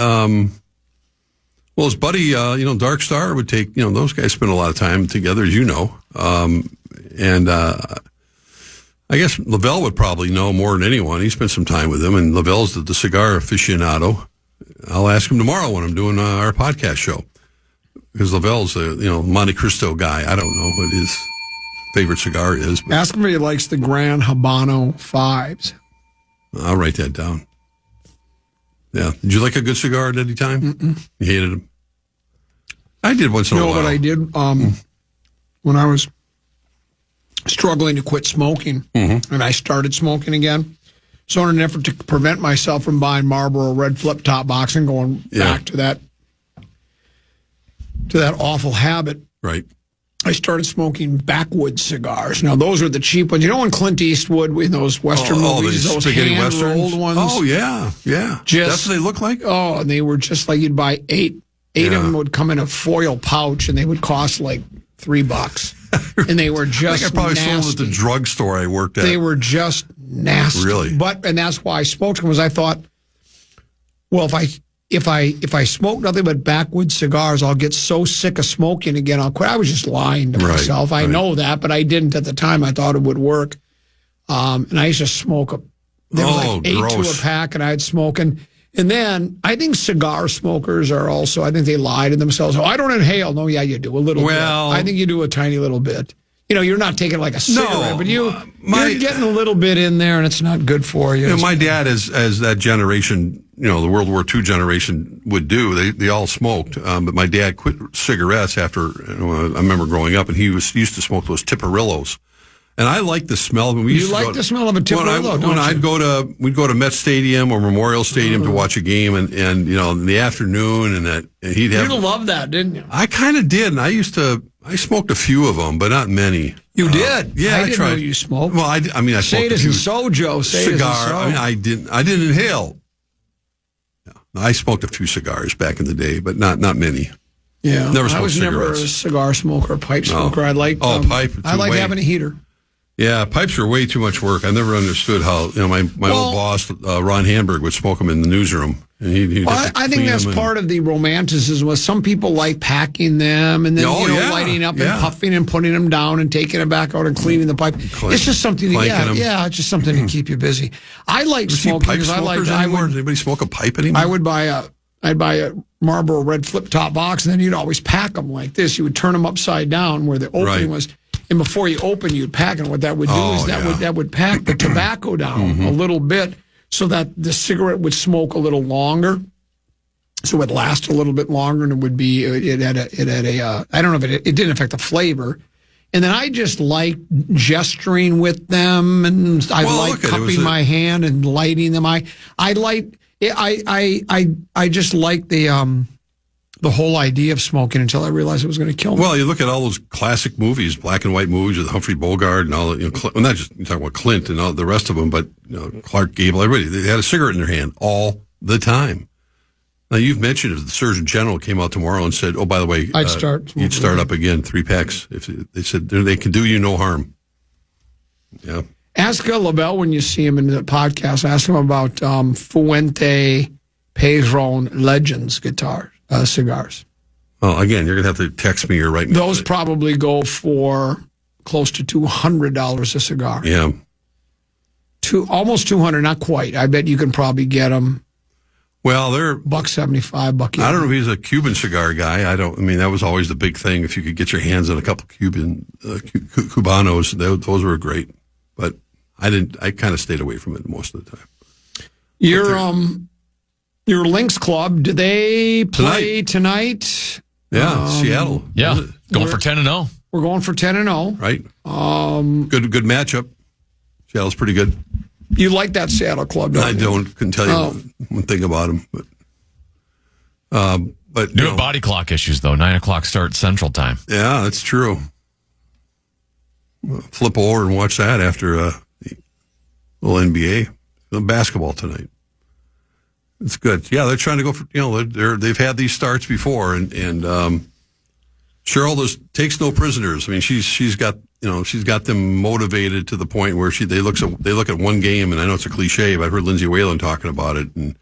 S7: his buddy, Dark Star would take... You know, those guys spend a lot of time together, as you know. And I guess Lavelle would probably know more than anyone. He spent some time with him, and Lavelle's the cigar aficionado. I'll ask him tomorrow when I'm doing our podcast show. Because Lavelle's a Monte Cristo guy. I don't know what his favorite cigar is. But
S6: ask him if he likes the Gran Habano 5s.
S7: I'll write that down. Yeah. Did you like a good cigar at any time?
S6: Mm-mm.
S7: You hated them? I did once in a while.
S6: No, but I did when I was struggling to quit smoking, and I started smoking again. So in an effort to prevent myself from buying Marlboro Red Flip Top Box and going back to that awful habit,
S7: right?
S6: I started smoking backwoods cigars. Now those are the cheap ones. You know when Clint Eastwood in those Western movies, those hand-rolled ones?
S7: Oh yeah. That's what they look like?
S6: Oh, and they were just like you'd buy eight of them would come in a foil pouch, and they would cost like $3. And they were just
S7: I think I probably
S6: nasty.
S7: sold at the drugstore I worked at.
S6: They were just nasty.
S7: Really?
S6: And that's why I smoked them, because I thought, well, if I smoke nothing but backwoods cigars, I'll get so sick of smoking again, I'll quit. I was just lying to myself. I know that, but I didn't at the time. I thought it would work. And I used to smoke there was like 8 to a pack, and I'd smoke. And then I think cigar smokers are also, I think they lie to themselves. Oh, I don't inhale. No, yeah, you do a little bit. I think you do a tiny little bit. You know, you're not taking like a cigarette, but you're getting a little bit in there, and it's not good for you.
S7: My dad, as that generation, the World War II generation would do, they all smoked. But my dad quit cigarettes after, I remember growing up, and he used to smoke those Tiparillos. And I like the smell of them.
S6: You like the smell of a Tiparillo, don't you?
S7: We'd go to Met Stadium or Memorial Stadium to watch a game, and in the afternoon, and he'd have.
S6: You loved that, didn't you?
S7: I kind of did, and I smoked a few of them, but not many.
S6: You did?
S7: Yeah,
S6: I didn't know you smoked.
S7: Well, I smoked a few.
S6: So, Joe.
S7: Cigar. I didn't inhale. No, I smoked a few cigars back in the day, but not many.
S6: Yeah,
S7: never smoked
S6: I was
S7: cigarettes.
S6: Never a cigar smoker, pipe smoker. I liked.
S7: Pipe.
S6: I like having a heater.
S7: Yeah, pipes are way too much work. I never understood how my old boss Ron Hamburg would smoke them in the newsroom. And
S6: I think that's part of the romanticism. Was some people like packing them and then lighting up and puffing and putting them down and taking it back out and cleaning the pipe. It's just something. It's just something to keep you busy. I like smoking because I like.
S7: Does anybody smoke a pipe anymore?
S6: I'd buy a Marlboro Red Flip Top Box, and then you'd always pack them like this. You would turn them upside down where the opening was. And before you open, you'd pack, and what that would do is that would pack the tobacco down a little bit, so that the cigarette would smoke a little longer, so it would last a little bit longer, and it would be it had a I don't know if it didn't affect the flavor. And then I just liked gesturing with them, and I liked cupping my hand and lighting them. I just liked the the whole idea of smoking until I realized it was going to kill me.
S7: Well, you look at all those classic movies, black and white movies with Humphrey Bogart and all. Not just you talking about Clint and all the rest of them, but Clark Gable, everybody. They had a cigarette in their hand all the time. Now you've mentioned if the Surgeon General came out tomorrow and said, "Oh, by the way, you'd start up again 3 packs." If they said they can do you no harm. Yeah.
S6: Ask LaBelle when you see him in the podcast. Ask him about Fuente Padron Legends cigars.
S7: Well, again, you're going to have to text me or write me.
S6: Those probably go for close to $200 a cigar.
S7: Yeah.
S6: Almost 200, not quite. I bet you can probably get them.
S7: Well, they're
S6: $1.75, $1.80.
S7: I don't know if he's a Cuban cigar guy. I mean, that was always the big thing. If you could get your hands on a couple Cuban Cubanos, those were great. But I kind of stayed away from it most of the time.
S6: Your Lynx Club, do they play tonight?
S7: Yeah, Seattle.
S5: Yeah, going for 10-0.
S6: We're going for 10-0.
S7: Right. Good matchup. Seattle's pretty good.
S6: You like that Seattle club, don't you?
S7: Couldn't tell you one thing about them. But
S5: New body clock issues, though. 9 o'clock start Central Time.
S7: Yeah, that's true. Flip over and watch that after the little NBA. Basketball tonight. It's good. Yeah, they're trying to go for, they've had these starts before, and Cheryl takes no prisoners. I mean, she's got them motivated to the point where they look at one game, and I know it's a cliche, but I've heard Lindsay Whalen talking about it, and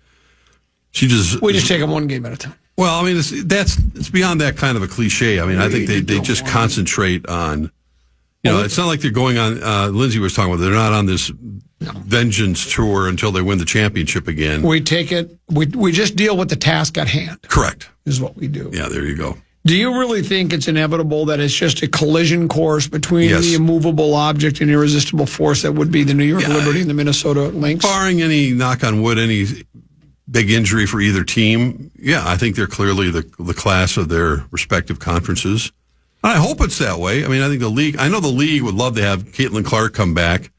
S7: we
S6: just take them one game at a time.
S7: Well, I mean, it's beyond that kind of a cliche. I mean, I think they just concentrate on, it's not like they're going on. Lindsay was talking about they're not on this vengeance tour until they win the championship again.
S6: We take it. We just deal with the task at hand.
S7: Correct
S6: is what we do.
S7: Yeah, there you go.
S6: Do you really think it's inevitable that it's just a collision course between the immovable object and irresistible force that would be the New York Liberty and the Minnesota Lynx?
S7: Barring any, knock on wood, any big injury for either team, I think they're clearly the class of their respective conferences. I hope it's that way. I mean, I know the league would love to have Caitlin Clark come back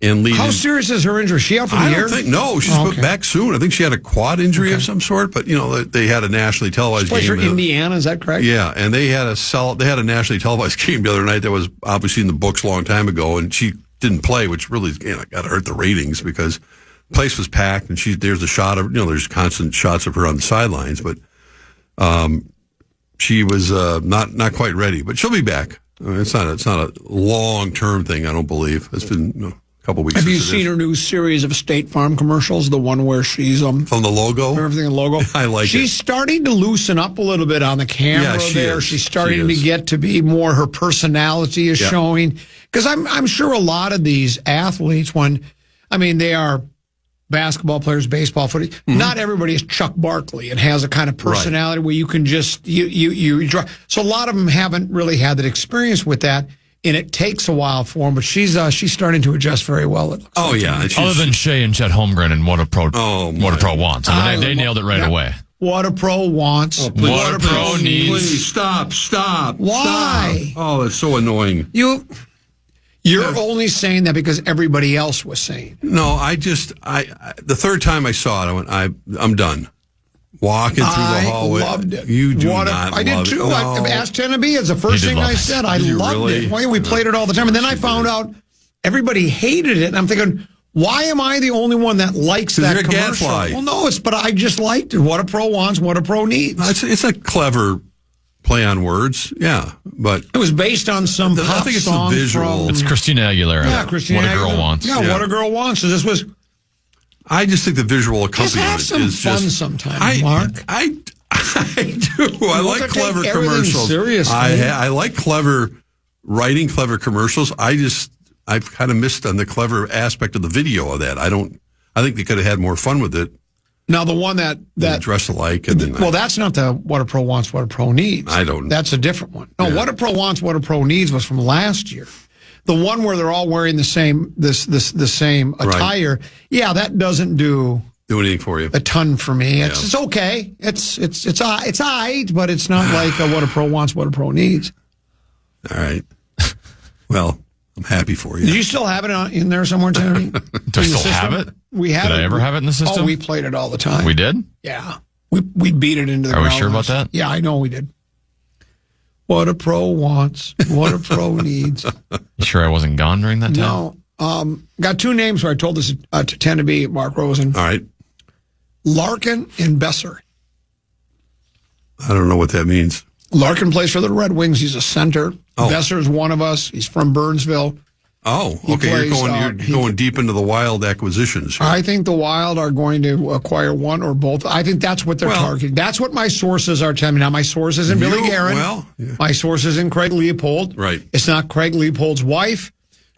S7: and lead.
S6: How serious is her injury? Is she out for the year?
S7: No, she's back soon. I think she had a quad injury of some sort, but they had a nationally televised game.
S6: She plays for Indiana, is that correct?
S7: Yeah, and they had a nationally televised game the other night that was obviously in the books a long time ago, and she didn't play, which really got to hurt the ratings because the place was packed, and there's a shot of there's constant shots of her on the sidelines, but she was not quite ready, but she'll be back. I mean, it's not a long-term thing, I don't believe. It's been couple weeks.
S6: Have you seen her new series of State Farm commercials? The one where she's
S7: from the logo,
S6: everything in the logo.
S7: I like.
S6: She's starting to loosen up a little bit on the camera. She's starting to get to be more. Her personality is showing. Because I'm sure a lot of these athletes, they are basketball players, baseball, footy. Mm-hmm. Not everybody is Chuck Barkley and has a kind of personality where you can just you draw. So a lot of them haven't really had that experience with that. And it takes a while for him, but she's starting to adjust very well. It looks
S5: Other than Shea and Chet Holmgren and What a Pro Wants. I mean, they nailed it right away.
S6: What a pro wants.
S5: What a pro needs.
S7: Please stop.
S6: Why?
S7: Stop. Oh, that's so annoying.
S6: You're only saying that because everybody else was saying.
S7: No, the third time I saw it, I went, I'm done. Walking through the hallway.
S6: I loved it.
S7: You do not love it.
S6: I did too.
S7: No.
S6: I asked Tennessee. It's the first thing I said. I loved it. Well, we played it all the time. And then I found out everybody hated it. And I'm thinking, why am I the only one that likes that commercial? Well, no, but I just liked it. What a pro wants, what a pro needs.
S7: It's a clever play on words. Yeah. But
S6: it was based on some pop
S7: I think it's
S6: song
S7: the visual.
S5: It's Christina Aguilera.
S6: Yeah, Christina Aguilera.
S5: What a Girl Wants.
S6: Yeah, What a Girl Wants. So this was...
S7: I just think the visual accompaniment
S6: is just have some fun sometimes, Mark.
S7: I do. I like clever commercials.
S6: Seriously.
S7: I like clever writing, clever commercials. I've kind of missed on the clever aspect of the video of that. I think they could have had more fun with it.
S6: Now the one that
S7: dress alike. And then
S6: that's not the What a Pro Wants, What a Pro Needs.
S7: I don't know.
S6: That's a different one. No, What a Pro Wants, What a Pro Needs was from last year. The one where they're all wearing the same attire, that doesn't do
S7: anything for you.
S6: A ton for me. It's okay. It's all right, but it's not like what a pro wants, what a pro needs.
S7: All right. Well, I'm happy for you.
S6: Do you still have it in there somewhere, Tennessee?
S5: Do I still have it?
S6: We had
S5: Did I ever have it in the system?
S6: Oh, we played it all the time.
S5: We did?
S6: Yeah. We beat it into the
S5: ground.
S6: ground.
S5: Are we sure about that?
S6: Yeah, I know we did. What a pro wants, what a pro needs.
S5: You sure I wasn't gone during that time?
S6: No. Got two names where I told this to tend to be Mark Rosen.
S7: All right.
S6: Larkin and Besser.
S7: I don't know what that means.
S6: Larkin plays for the Red Wings. He's a center.
S7: Oh.
S6: Besser is one of us. He's from Burnsville.
S7: Oh, okay. You're going deep into the Wild acquisitions here.
S6: I think the Wild are going to acquire one or both. I think that's what they're targeting. That's what my sources are telling me. Now, my source isn't Billy Guerin. My source isn't Craig Leopold.
S7: Right.
S6: It's not Craig Leopold's wife,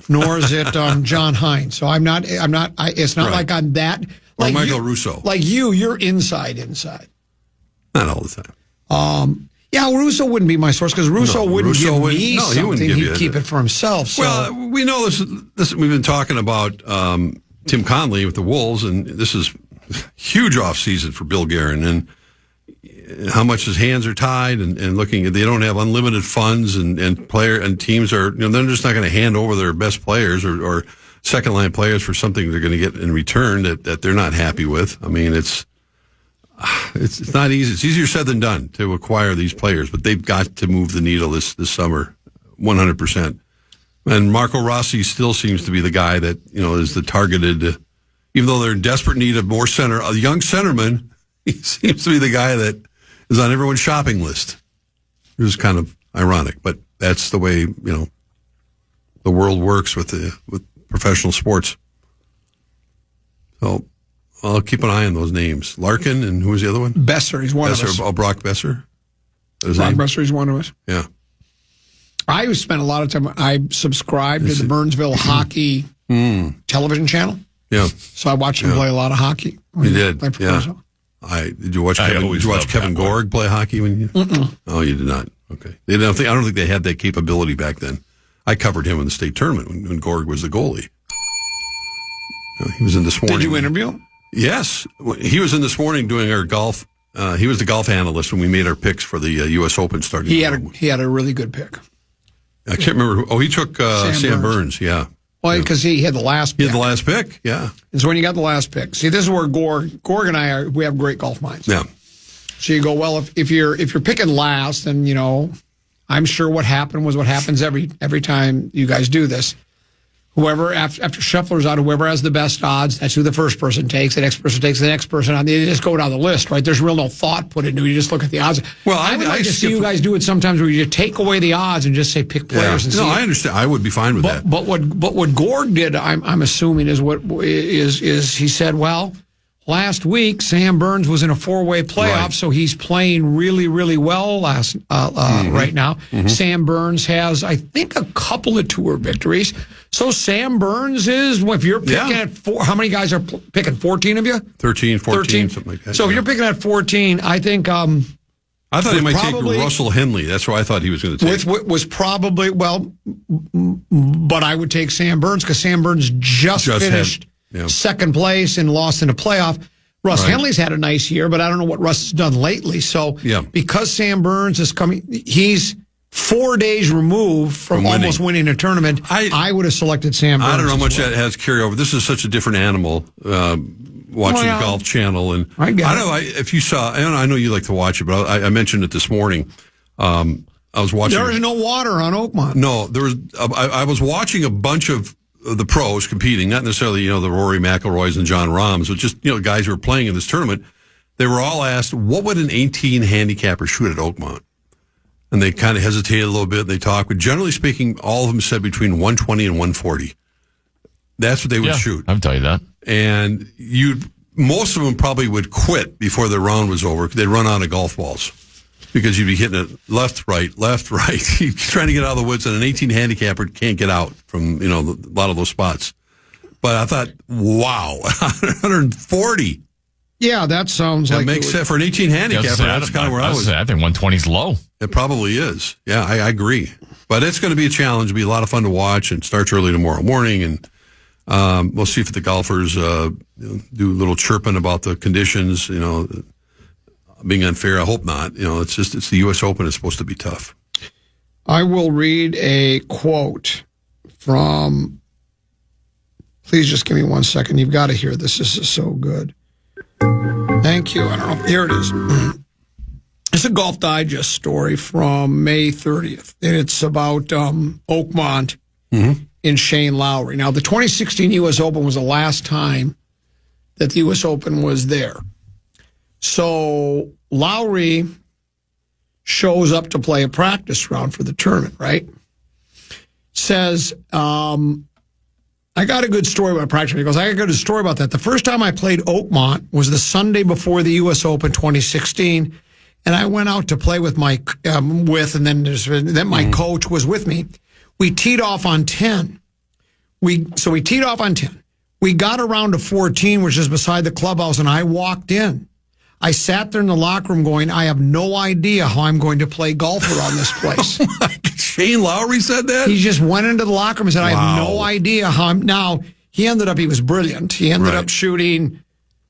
S6: nor is it John Hines. So it's not like I'm that.
S7: Like Michael Russo.
S6: Like you're inside.
S7: Not all the time.
S6: Yeah, Russo wouldn't be my source because Russo wouldn't give me something. He'd keep it for himself. So.
S7: Well, we know this. We've been talking about Tim Conley with the Wolves, and this is huge offseason for Bill Guerin, and how much his hands are tied, and looking at they don't have unlimited funds, and teams are they're just not going to hand over their best players or second line players for something they're going to get in return that they're not happy with. I mean, it's not easy. It's easier said than done to acquire these players, but they've got to move the needle this summer, 100%. And Marco Rossi still seems to be the guy that is the targeted. Even though they're in desperate need of more a young centerman, he seems to be the guy that is on everyone's shopping list. It was kind of ironic, but that's the way the world works with professional sports. So. I'll keep an eye on those names. Larkin, and who was the other one?
S6: Besser. He's one of us.
S7: Brock Besser?
S6: Brock Besser is one of us.
S7: Yeah.
S6: I spent a lot of time. I subscribed to the Burnsville Hockey television channel.
S7: Yeah.
S6: So I watched him play a lot of hockey.
S7: You did? Yeah. Did you watch Kevin Gorg play hockey when you? Oh, you did not. Okay. I don't think they had that capability back then. I covered him in the state tournament when Gorg was the goalie. He was in this morning.
S6: Did you interview him?
S7: Yes. He was in this morning doing our golf. He was the golf analyst when we made our picks for the U.S. Open starting.
S6: He had a really good pick.
S7: I can't remember. He took Sam Burns. Yeah.
S6: Well, because he had the last pick.
S7: He had the last pick, yeah.
S6: And so when you got the last pick, see, this is where Gorg and I we have great golf minds.
S7: Yeah.
S6: So you go, well, if you're picking last, then, I'm sure what happened was what happens every time you guys do this. Whoever, after Scheffler's out, whoever has the best odds, that's who the first person takes. The next person takes the next person on. They just go down the list, right? There's no thought put into it. You just look at the odds. Well, I would like to see you guys do it sometimes where you just take away the odds and just say pick players.
S7: Yeah.
S6: And
S7: I understand. I would be fine with that.
S6: But what Gorg did, I'm assuming, is he said, well, last week Sam Burns was in a 4-way playoff, right. So he's playing really, really well right now. Mm-hmm. Sam Burns has, I think, a couple of tour victories. So Sam Burns is, if you're picking at 4, how many guys are picking? 14 of you?
S7: 13, 14, something like that.
S6: So if you're picking at 14, I think... I
S7: thought he might take Russell Henley. That's where I thought he was going to take.
S6: Was probably, but I would take Sam Burns because Sam Burns just finished second place and lost in a playoff. Russ Henley's had a nice year, but I don't know what Russ has done lately. So because Sam Burns is coming, he's 4 days removed from almost winning a tournament. I would have selected Sam Burns.
S7: I don't know how much that has carryover. This is such a different animal. Watching the Golf Channel, and I don't know if you saw. I know you like to watch it, but I mentioned it this morning. I was watching.
S6: There was no water on Oakmont.
S7: No, there was. I was watching a bunch of the pros competing, not necessarily the Rory McIlroys and John Rahms, but just guys who were playing in this tournament. They were all asked, "What would an 18 handicapper shoot at Oakmont?" And they kind of hesitated a little bit. They talked, but generally speaking, all of them said between 120 and 140. That's what they would shoot.
S5: I'll tell you that.
S7: And most of them probably would quit before the round was over. They'd run out of golf balls because you'd be hitting it left, right. You're trying to get out of the woods, and an 18 handicapper can't get out from a lot of those spots. But I thought, wow, 140.
S6: Yeah, that sounds like
S7: makes sense for an 18 handicapper. That's kind of where I was.
S5: I think 120 is low.
S7: It probably is. Yeah, I agree. But it's going to be a challenge. It'll be a lot of fun to watch, and starts early tomorrow morning. And we'll see if the golfers do a little chirping about the conditions. Being unfair. I hope not. It's the U.S. Open. It's supposed to be tough.
S6: I will read a quote from. Please just give me 1 second. You've got to hear this. This is so good. And Thank you. I don't know. Here it is. It's a Golf Digest story from May 30th. And it's about Oakmont and Shane Lowry. Now, the 2016 U.S. Open was the last time that the U.S. Open was there. So Lowry shows up to play a practice round for the tournament, right? Says, I got a good story about practice. He goes, I got a good story about that. The first time I played Oakmont was the Sunday before the U.S. Open 2016, and I went out to play with my then my coach was with me. We teed off on 10. We teed off on 10. We got around to 14, which is beside the clubhouse, and I walked in. I sat there in the locker room going, I have no idea how I'm going to play golf around this place.
S7: Shane Lowry said that?
S6: He just went into the locker room and said, I have no idea how I'm... Now, he was brilliant. He ended up shooting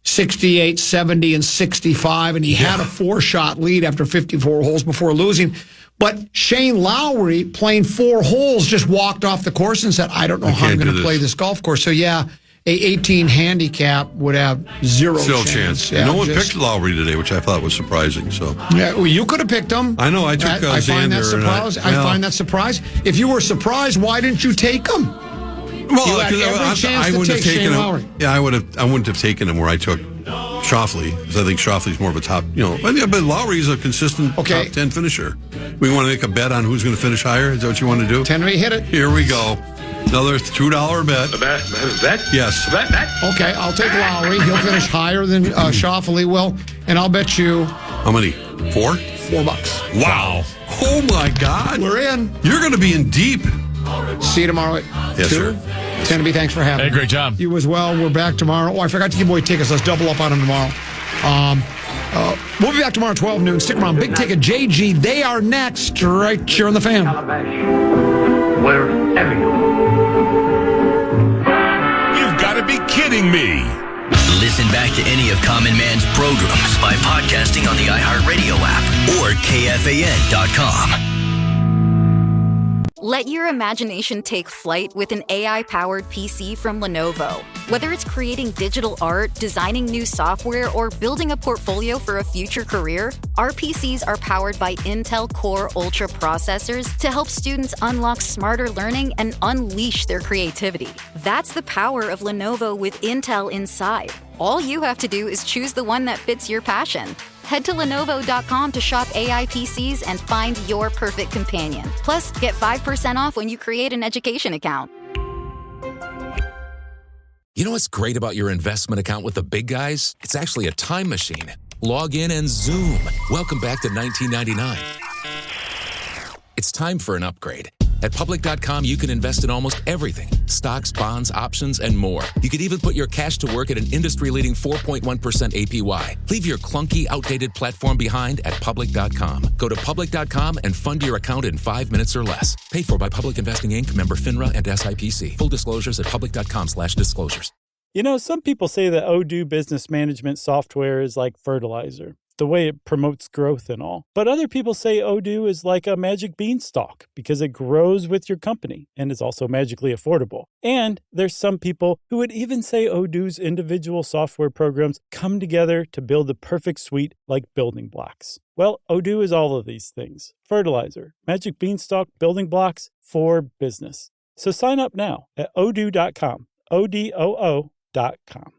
S6: 68, 70, and 65, and he had a 4-shot lead after 54 holes before losing. But Shane Lowry, playing 4 holes, just walked off the course and said, I don't know how I'm going to play this golf course. So, yeah, a 18 handicap would have zero chance.
S7: Yeah, no one picked Lowry today, which I thought was surprising. So
S6: yeah, well, you could have picked him.
S7: I know. I took
S6: I find that surprising. I find that surprising. If you were surprised, why didn't you take him?
S7: Well,
S6: I wouldn't have taken him.
S7: Yeah, I wouldn't have taken him where I took Schauffele, because I think Schauffele's more of a top. But Lowry's a consistent top 10 finisher. We want to make a bet on who's going to finish higher. Is that what you want to do?
S6: Henry, hit it.
S7: Here we go. Another $2 bet.
S10: A bet?
S7: Yes.
S10: A bet?
S6: Okay, I'll take Lowry. He'll finish higher than Schauffele will, and I'll bet you.
S7: How many? $4?
S6: $4.
S7: Wow. Oh my God.
S6: We're in.
S7: You're going to be in deep.
S6: See you tomorrow at 2.
S7: Yes, sir.
S6: Tenby, thanks for having me.
S5: Hey, great job.
S6: You as well. We're back tomorrow. Oh, I forgot to give away tickets. Let's double up on them tomorrow. We'll be back tomorrow at 12 noon. Stick around. Big Ticket, JG, they are next right here on The Fan.
S10: Wherever you are.
S11: You've got to be kidding me.
S1: Listen back to any of Common Man's programs by podcasting on the iHeartRadio app or KFAN.com.
S8: Let your imagination take flight with an AI-powered PC from Lenovo. Whether it's creating digital art, designing new software, or building a portfolio for a future career, our PCs are powered by Intel Core Ultra processors to help students unlock smarter learning and unleash their creativity. That's the power of Lenovo with Intel inside. All you have to do is choose the one that fits your passion. Head to Lenovo.com to shop AI PCs and find your perfect companion. Plus, get 5% off when you create an education account.
S4: You know what's great about your investment account with the big guys? It's actually a time machine. Log in and zoom. Welcome back to 1999. It's time for an upgrade. At Public.com, you can invest in almost everything. Stocks, bonds, options, and more. You could even put your cash to work at an industry-leading 4.1% APY. Leave your clunky, outdated platform behind at Public.com. Go to Public.com and fund your account in 5 minutes or less. Paid for by Public Investing Inc., member FINRA and SIPC. Full disclosures at Public.com/disclosures.
S13: You know, some people say that Odoo business management software is like fertilizer, the way it promotes growth and all. But other people say Odoo is like a magic beanstalk because it grows with your company and is also magically affordable. And there's some people who would even say Odoo's individual software programs come together to build the perfect suite like building blocks. Well, Odoo is all of these things. Fertilizer, magic beanstalk, building blocks for business. So sign up now at odoo.com, ODOO.com.